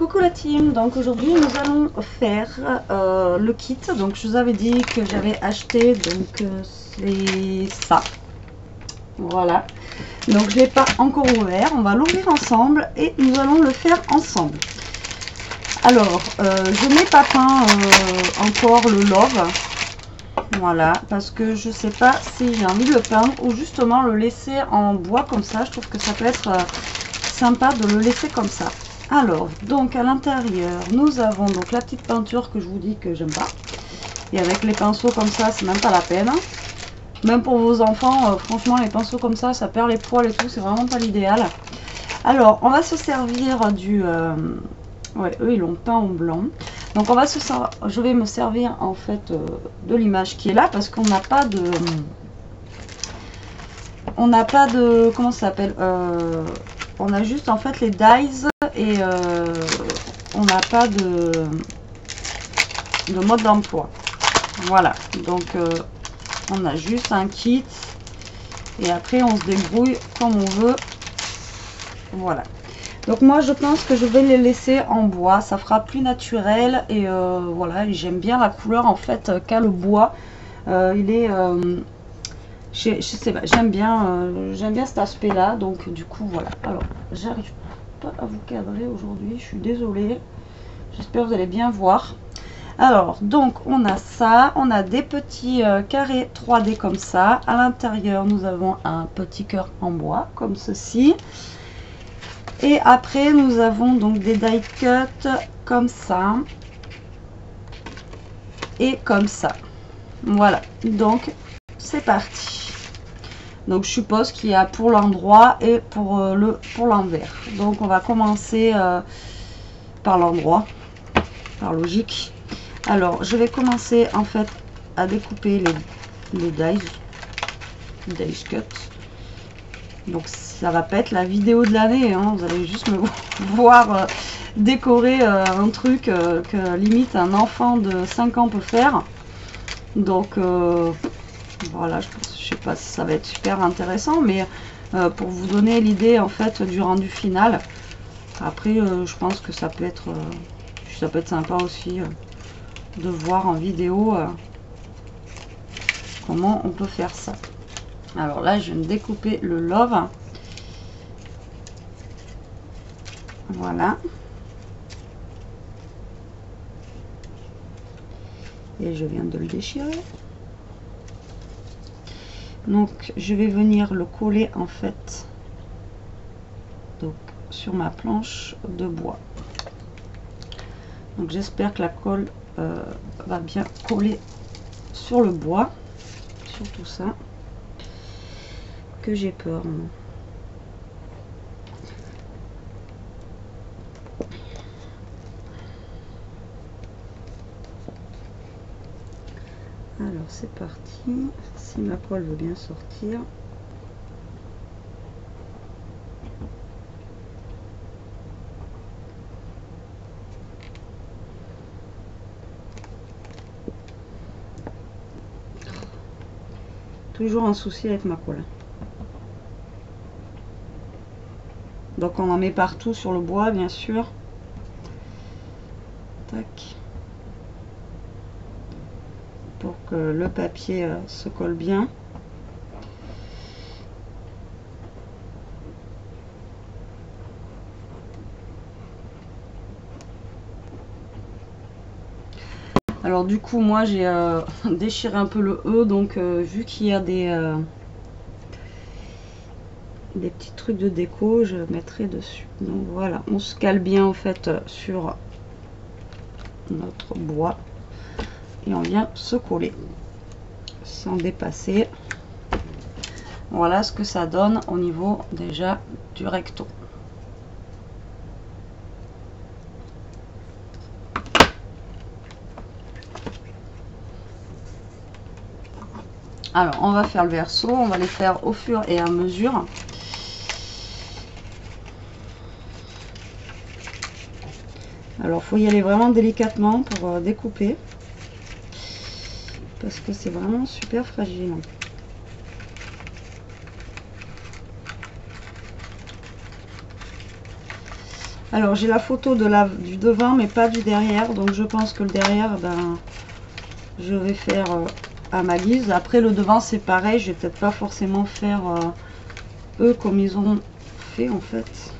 Coucou la team, donc aujourd'hui nous allons faire le kit. Donc je vous avais dit que j'avais acheté, donc c'est ça, voilà. Donc je l'ai pas encore ouvert, on va l'ouvrir ensemble et nous allons le faire ensemble. Alors je n'ai pas peint encore le love, voilà, parce que je sais pas si j'ai envie de le peindre ou justement le laisser en bois comme ça. Je trouve que ça peut être sympa de le laisser comme ça. Alors, donc à l'intérieur, nous avons donc la petite peinture que je vous dis que j'aime pas. Et avec les pinceaux comme ça, c'est même pas la peine. Même pour vos enfants, franchement, les pinceaux comme ça perd les poils et tout, c'est vraiment pas l'idéal. Alors, on va se servir du... ouais, eux, ils l'ont peint en blanc. Donc, on va se servir... Je vais me servir, en fait, de l'image qui est là, parce qu'on n'a pas de... On n'a pas de... Comment ça s'appelle on a juste, en fait, les dies et on n'a pas de mode d'emploi. Voilà, donc on a juste un kit et après on se débrouille comme on veut. Voilà, donc moi je pense que je vais les laisser en bois, ça fera plus naturel et voilà, j'aime bien la couleur en fait qu'a le bois. Il est je sais pas, j'aime bien cet aspect là, donc du coup voilà. Alors j'arrive pas à vous cadrer aujourd'hui, je suis désolée, j'espère que vous allez bien voir. Alors donc on a ça, on a des petits carrés 3D comme ça. À l'intérieur nous avons un petit cœur en bois comme ceci, et après nous avons donc des die cut comme ça et comme ça. Voilà, donc c'est parti. Donc je suppose qu'il y a pour l'endroit et pour l'envers. Donc on va commencer par l'endroit, par logique. Alors je vais commencer en fait à découper les dies cut. Donc ça va pas être la vidéo de l'année, hein. Vous allez juste me voir décorer un truc que limite un enfant de 5 ans peut faire. Donc voilà, je sais pas si ça va être super intéressant, mais pour vous donner l'idée en fait du rendu final. Après je pense que ça peut être sympa aussi de voir en vidéo comment on peut faire ça. Alors là je vais me découper le love, voilà, et je viens de le déchirer. Donc je vais venir le coller en fait donc sur ma planche de bois. Donc j'espère que la colle va bien coller sur le bois, surtout ça, que j'ai peur. Alors c'est parti, si ma colle veut bien sortir. Toujours un souci avec ma colle. Donc on en met partout sur le bois bien sûr. Tac. Pour que le papier se colle bien. Alors du coup moi j'ai déchiré un peu le E, donc vu qu'il y a des petits trucs de déco, je mettrai dessus. Donc voilà, on se cale bien en fait sur notre bois et on vient se coller sans dépasser. Voilà ce que ça donne au niveau déjà du recto. Alors on va faire le verso, on va les faire au fur et à mesure. Alors faut y aller vraiment délicatement pour découper, parce que c'est vraiment super fragile. Alors j'ai la photo de du devant mais pas du derrière, donc je pense que le derrière, ben, je vais faire à ma guise. Après le devant c'est pareil, je vais peut-être pas forcément faire eux comme ils ont fait en fait.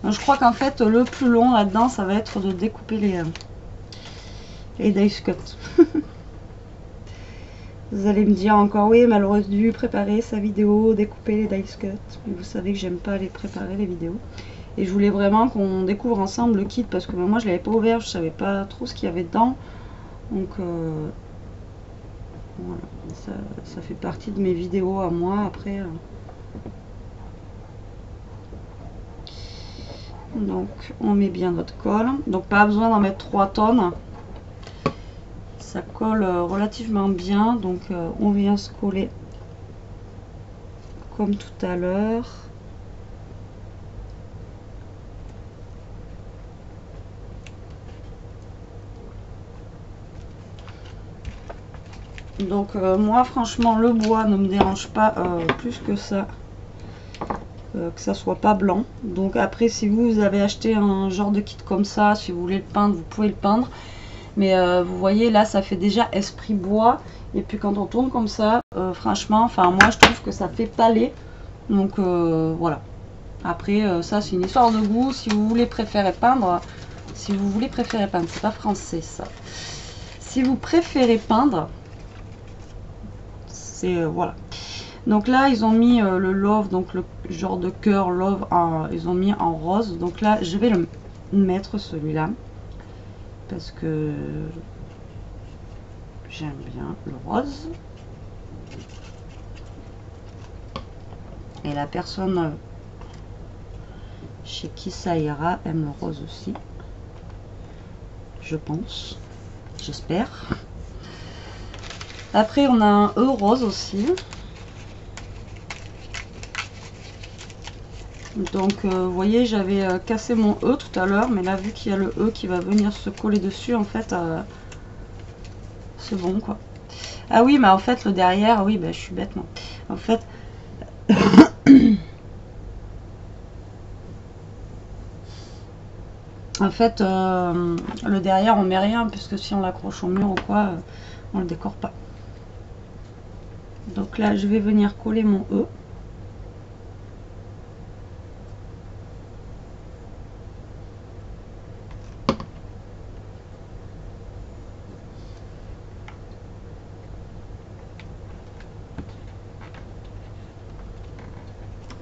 Donc, je crois qu'en fait le plus long là-dedans ça va être de découper les dice cut. Vous allez me dire encore oui, mais elle aurait dû préparer sa vidéo, découper les dice cut. Mais vous savez que j'aime pas les préparer les vidéos. Et je voulais vraiment qu'on découvre ensemble le kit parce que moi je l'avais pas ouvert, je savais pas trop ce qu'il y avait dedans. Donc voilà, ça fait partie de mes vidéos à moi après. Donc on met bien notre colle. Donc pas besoin d'en mettre 3 tonnes. Ça colle relativement bien. Donc on vient se coller comme tout à l'heure. Donc moi franchement le bois ne me dérange pas plus que ça. Que ça soit pas blanc. Donc après si vous avez acheté un genre de kit comme ça, si vous voulez le peindre, vous pouvez le peindre. Mais vous voyez là ça fait déjà esprit bois. Et puis quand on tourne comme ça, franchement, enfin moi je trouve que ça fait palais. Donc voilà. Après ça c'est une histoire de goût. Si vous voulez préférer peindre, c'est pas français ça. Si vous préférez peindre, c'est voilà. Donc là ils ont mis le love, donc le genre de cœur love, ils ont mis en rose. Donc là je vais le mettre celui-là parce que j'aime bien le rose. Et la personne chez qui ça ira aime le rose aussi. Je pense. J'espère. Après on a un E rose aussi. Donc vous voyez j'avais cassé mon E tout à l'heure. Mais là vu qu'il y a le E qui va venir se coller dessus en fait c'est bon quoi. Ah oui mais en fait le derrière, oui bah, je suis bête non. En fait le derrière on met rien puisque si on l'accroche au mur ou quoi, on le décore pas. Donc là je vais venir coller mon E.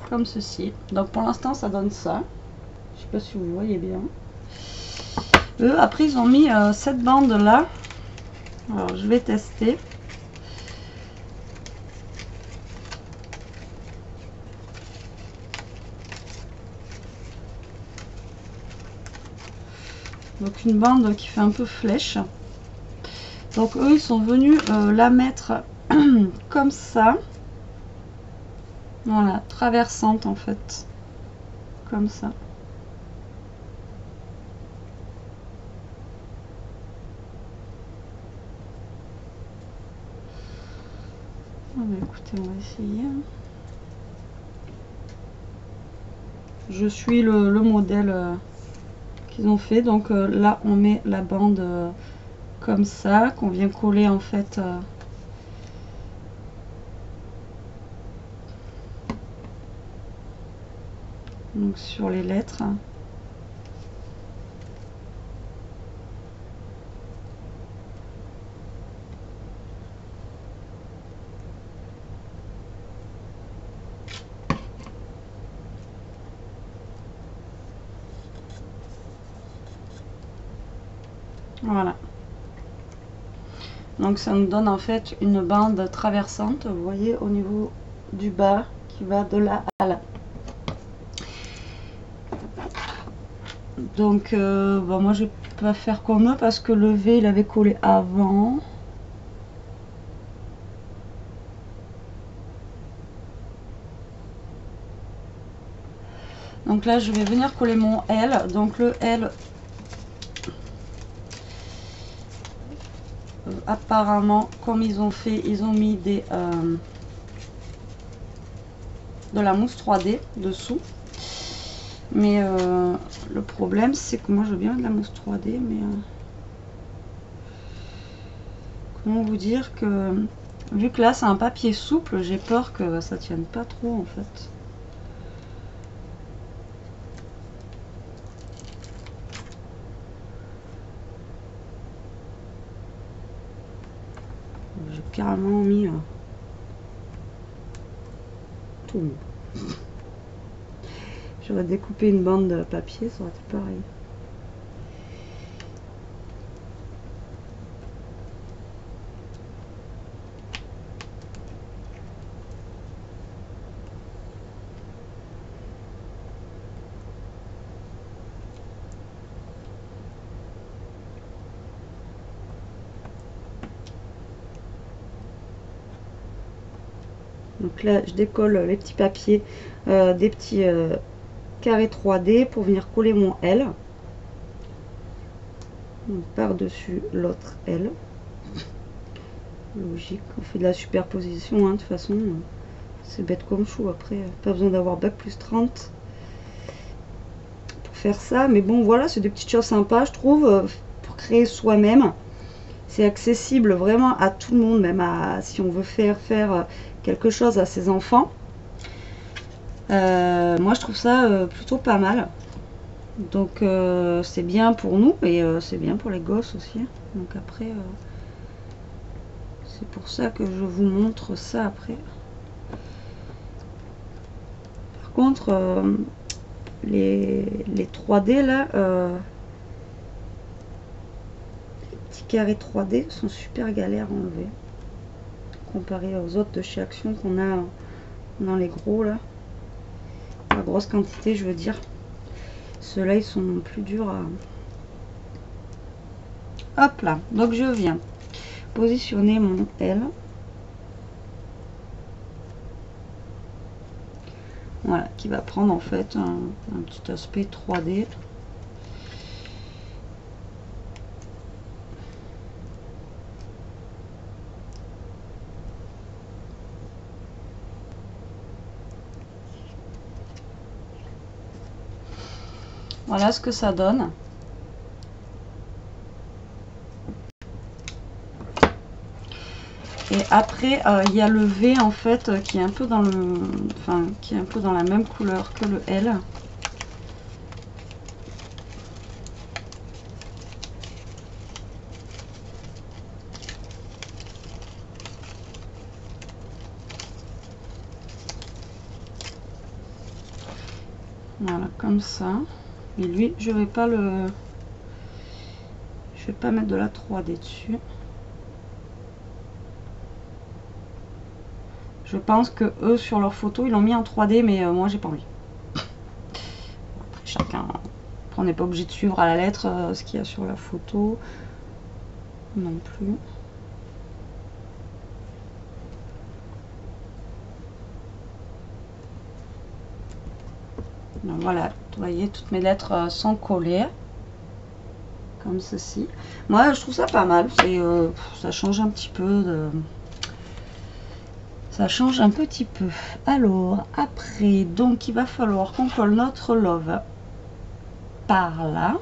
Comme ceci. Donc pour l'instant ça donne ça. Je sais pas si vous voyez bien. Eux après ils ont mis cette bande là. Alors je vais tester. Donc une bande qui fait un peu flèche. Donc eux ils sont venus la mettre comme ça. Voilà, traversante en fait. Comme ça. Ah bah écoutez, on va essayer. Je suis le modèle qu'ils ont fait. Donc là on met la bande comme ça, qu'on vient coller en fait donc sur les lettres. Voilà. Donc ça nous donne en fait une bande traversante, vous voyez, au niveau du bas qui va de là à là. Donc bon, moi je vais pas faire comme eux parce que le V il avait collé avant. Donc là je vais venir coller mon L. Donc le L, apparemment comme ils ont fait, ils ont mis de la mousse 3D dessous. Mais le problème c'est que moi je veux bien de la mousse 3D, mais comment vous dire que vu que là c'est un papier souple, j'ai peur que ça tienne pas trop en fait. J'ai carrément mis tout. J'aurais découpé une bande de papier, ça aurait été pareil. Donc là, je décolle les petits papiers, des petits carrés 3D pour venir coller mon L. Par-dessus l'autre L. Logique, on fait de la superposition, hein, de toute façon, c'est bête comme chou. Après, pas besoin d'avoir bac plus 30 pour faire ça. Mais bon, voilà, c'est des petites choses sympas, je trouve, pour créer soi-même. C'est accessible vraiment à tout le monde, même si on veut faire quelque chose à ses enfants. Moi je trouve ça plutôt pas mal. Donc c'est bien pour nous et c'est bien pour les gosses aussi. Donc après c'est pour ça que je vous montre ça après. Par contre les 3D là, les petits carrés 3D sont super galères à enlever comparé aux autres de chez Action qu'on a dans les gros là. La grosse quantité, je veux dire. Ceux-là, ils sont plus durs à... Hop là. Donc, je viens positionner mon L. Voilà, qui va prendre en fait un petit aspect 3D. Voilà ce que ça donne. Et après, il y a le V en fait qui est un peu dans le, enfin, qui est un peu dans la même couleur que le L. Voilà, comme ça. Et lui, je vais pas mettre de la 3D dessus. Je pense que eux sur leurs photos ils l'ont mis en 3D, mais moi j'ai pas envie. Après, chacun, on n'est pas obligé de suivre à la lettre ce qu'il y a sur la photo non plus. Donc voilà, vous voyez, toutes mes lettres sont collées comme ceci. Moi je trouve ça pas mal, ça change un petit peu de... Ça change un petit peu. Alors, après, donc il va falloir qu'on colle notre love par là.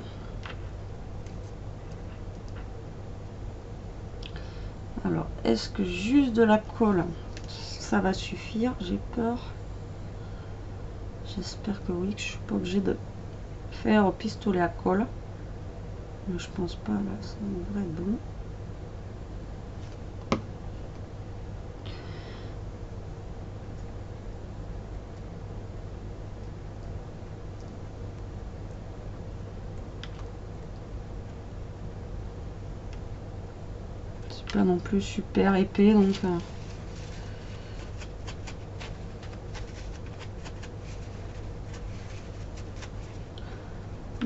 Alors, est-ce que juste de la colle, ça va suffire? J'ai peur. J'espère que oui, que je suis pas obligée de faire au pistolet à colle. Mais je pense pas, là, ça devrait être bon. pas non plus super épais, donc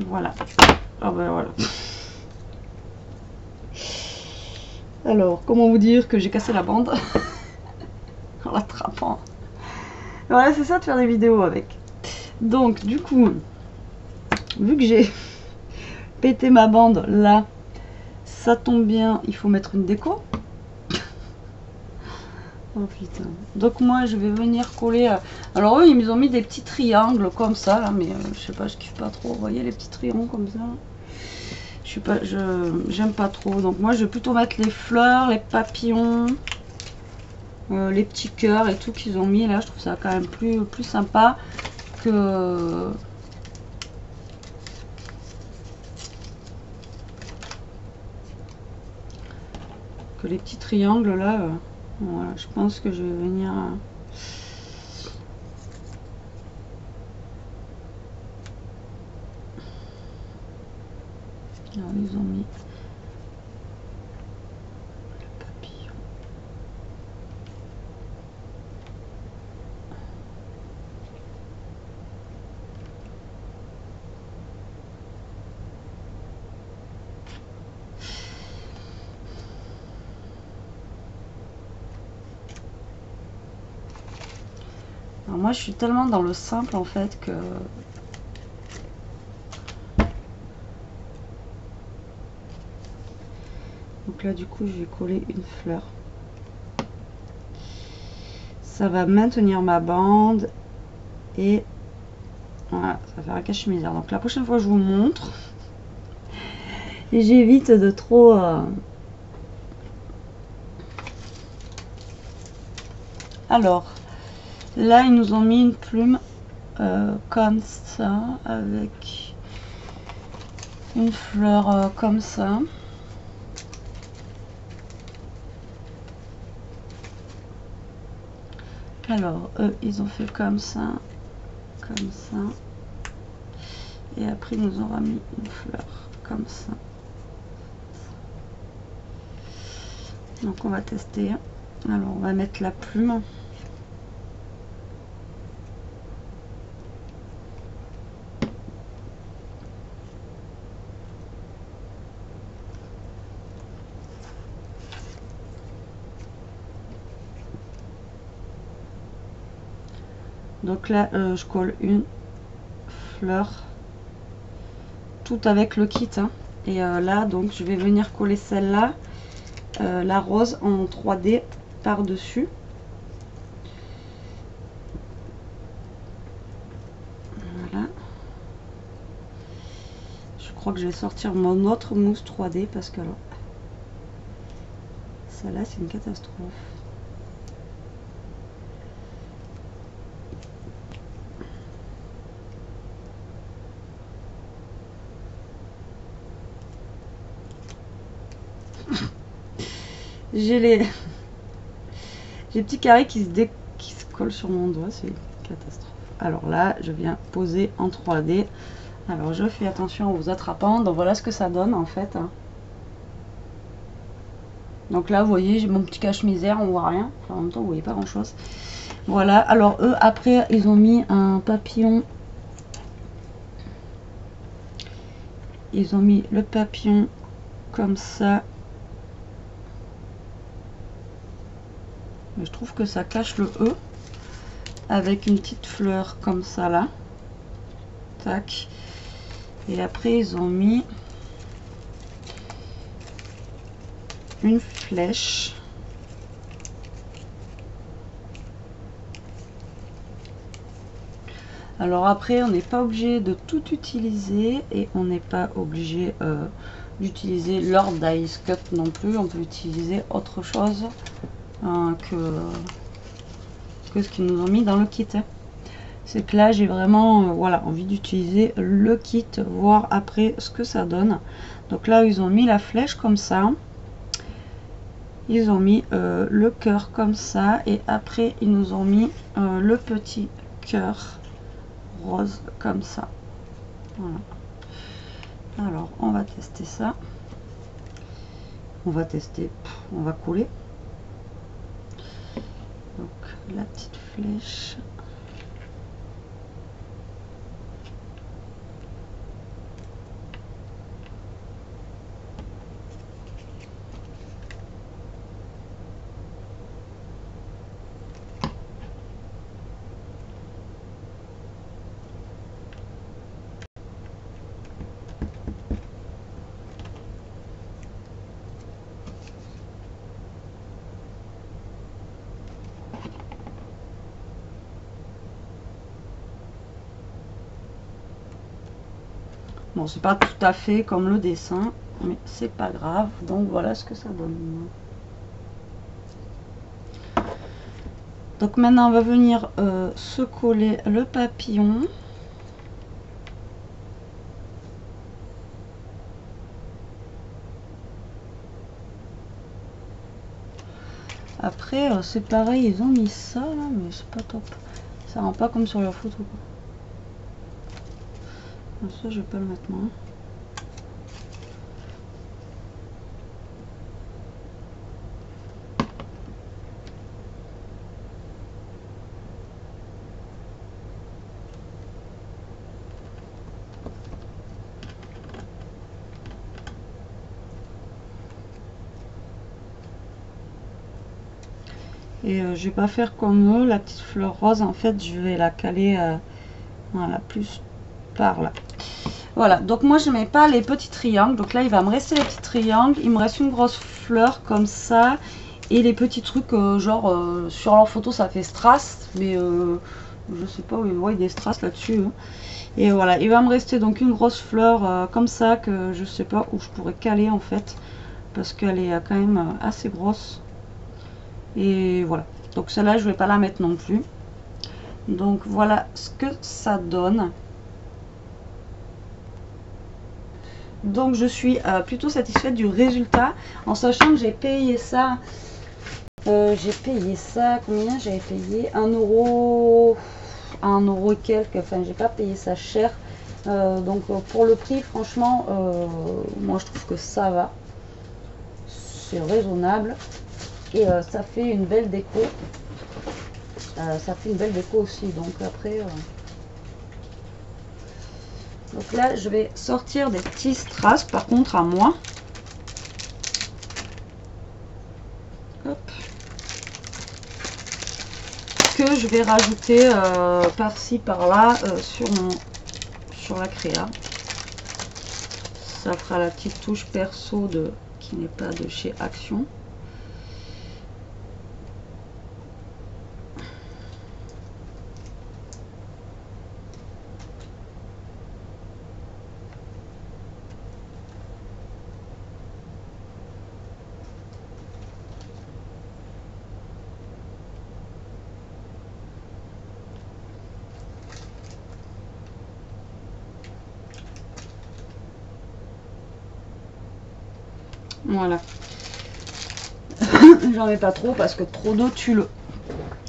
voilà. Ah ben voilà. Alors, comment vous dire que j'ai cassé la bande en l'attrapant. Voilà, c'est ça de faire des vidéos avec. Donc, du coup, vu que j'ai pété ma bande là, ça tombe bien, il faut mettre une déco. Oh putain. Donc moi je vais venir coller. Alors eux ils nous ont mis des petits triangles comme ça là, mais je sais pas, je kiffe pas trop. Vous voyez les petits triangles comme ça. Je sais pas, j'aime pas trop. Donc moi je vais plutôt mettre les fleurs, les papillons, les petits cœurs et tout qu'ils ont mis là. Je trouve ça quand même plus sympa que les petits triangles là. Voilà, je pense que je vais venir. Alors, ils ont mis le papillon. Alors moi je suis tellement dans le simple en fait que donc là du coup je vais coller une fleur. Ça va maintenir ma bande et voilà, ça va faire un cache-misère. Donc la prochaine fois je vous montre et j'évite de trop alors là ils nous ont mis une plume comme ça avec une fleur comme ça. Alors eux ils ont fait comme ça, et après ils nous ont mis une fleur comme ça. Donc on va tester. Alors on va mettre la plume. Donc là je colle une fleur tout avec le kit hein. Et là donc je vais venir coller celle-là, la rose en 3D par dessus. Voilà, je crois que je vais sortir mon autre mousse 3D parce que alors celle-là c'est une catastrophe. J'ai les petits carrés qui se collent sur mon doigt, c'est une catastrophe. Alors là, je viens poser en 3D. Alors je fais attention aux attrapants. Donc voilà ce que ça donne en fait. Donc là, vous voyez, j'ai mon petit cache-misère, on voit rien. Enfin, en même temps, vous voyez pas grand-chose. Voilà. Alors eux, après, ils ont mis un papillon. Ils ont mis le papillon comme ça. Mais je trouve que ça cache le E avec une petite fleur comme ça là. Tac. Et après ils ont mis une flèche. Alors après on n'est pas obligé de tout utiliser et on n'est pas obligé d'utiliser leur dice cut non plus. On peut utiliser autre chose que ce qu'ils nous ont mis dans le kit. C'est que là j'ai vraiment voilà, envie d'utiliser le kit, voir après ce que ça donne. Donc là ils ont mis la flèche comme ça, ils ont mis le cœur comme ça, et après ils nous ont mis le petit cœur rose comme ça. Voilà. Alors on va tester ça, on va tester on va coller. Donc la petite flèche. Bon, c'est pas tout à fait comme le dessin, mais c'est pas grave. Donc voilà ce que ça donne. Donc maintenant on va venir se coller le papillon. Après c'est pareil, ils ont mis ça là, mais c'est pas top. Ça rend pas comme sur la photo, quoi. Ça je vais pas le mettre moi. Et je vais pas faire comme eux, la petite fleur rose, en fait je vais la caler voilà, plus par là. Voilà, donc moi je mets pas les petits triangles, donc là il va me rester les petits triangles, il me reste une grosse fleur comme ça, et les petits trucs genre sur leur photo ça fait strass, mais je sais pas où ils voient des strass là-dessus. Hein. Et voilà, il va me rester donc une grosse fleur comme ça, que je sais pas où je pourrais caler en fait, parce qu'elle est quand même assez grosse. Et voilà, donc celle-là je vais pas la mettre non plus. Donc voilà ce que ça donne. Donc je suis plutôt satisfaite du résultat, en sachant que j'ai payé ça combien j'avais payé 1 euro, 1 euro et quelques, enfin j'ai pas payé ça cher. Donc pour le prix franchement moi je trouve que ça va, c'est raisonnable, et ça fait une belle déco, aussi. Donc après donc là je vais sortir des petits strass par contre à moi. Hop. Que je vais rajouter par-ci par-là sur la créa. Ça fera la petite touche perso qui n'est pas de chez Action. Voilà. J'en mets pas trop parce que trop d'eau tue le.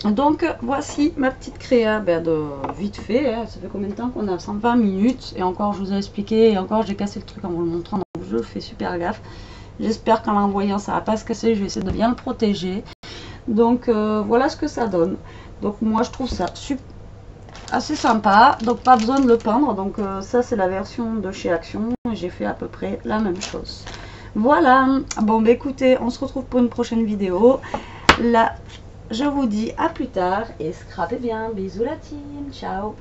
Donc voici ma petite créa de vite fait. Hein. Ça fait combien de temps qu'on a 120 minutes. Et encore je vous ai expliqué. Et encore j'ai cassé le truc en vous le montrant. Donc je fais super gaffe. J'espère qu'en l'envoyant ça va pas se casser. Je vais essayer de bien le protéger. Donc voilà ce que ça donne. Donc moi je trouve ça assez sympa. Donc pas besoin de le peindre. Donc ça c'est la version de chez Action. J'ai fait à peu près la même chose. Voilà, bon bah écoutez, on se retrouve pour une prochaine vidéo. Là, je vous dis à plus tard et scrapez bien. Bisous la team, ciao.